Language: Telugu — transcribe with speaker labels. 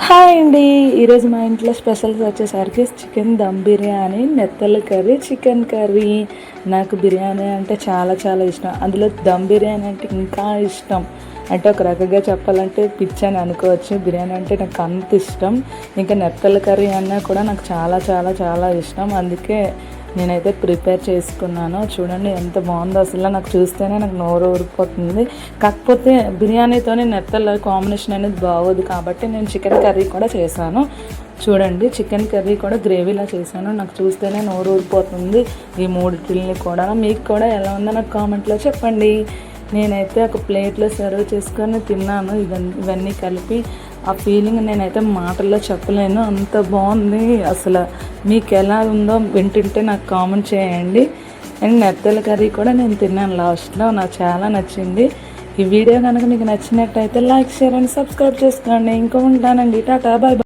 Speaker 1: హాయ్ అండి. ఈరోజు మా ఇంట్లో స్పెషల్స్ వచ్చేసరికి చికెన్ దమ్ బిర్యానీ, నెత్తల కర్రీ, చికెన్ కర్రీ. నాకు బిర్యానీ అంటే చాలా చాలా ఇష్టం. అందులో దమ్ బిర్యానీ అంటే ఇంకా ఇష్టం. అంటే ఒక రకంగా చెప్పాలంటే పిచ్చి అని అనుకోవచ్చు. బిర్యానీ అంటే నాకు అంత ఇష్టం. ఇంకా నెత్తల కర్రీ అన్నా కూడా నాకు చాలా చాలా చాలా ఇష్టం. అందుకే నేనైతే ప్రిపేర్ చేసుకున్నాను. చూడండి ఎంత బాగుందో, అసలు నాకు చూస్తేనే నాకు నోరు ఊరిపోతుంది. కాకపోతే బిర్యానీతోనే నెత్తల కాంబినేషన్ అనేది బాగోదు కాబట్టి నేను చికెన్ కర్రీ కూడా చేశాను. చూడండి, చికెన్ కర్రీ కూడా గ్రేవీలా చేశాను. నాకు చూస్తేనే నోరు ఊరిపోతుంది. ఈ మూడిటిని కూడా మీకు కూడా ఎలా ఉందో నాకు కామెంట్లో చెప్పండి. నేనైతే ఒక ప్లేట్లో సర్వ్ చేసుకొని తిన్నాను. ఇవన్నీ కలిపి ఆ ఫీలింగ్ నేనైతే మాటల్లో చెప్పలేను, అంత బాగుంది. అసలు మీకు ఎలా ఉందో వింటుంటే నాకు కామెంట్ చేయండి. అండ్ నెత్తల కర్రీ కూడా నేను తిన్నాను లాస్ట్లో, నాకు చాలా నచ్చింది. ఈ వీడియో కనుక మీకు నచ్చినట్టయితే లైక్, షేర్ అండ్ సబ్స్క్రైబ్ చేసుకోండి. ఇంకా ఉంటానండి. టాటా, బాయ్.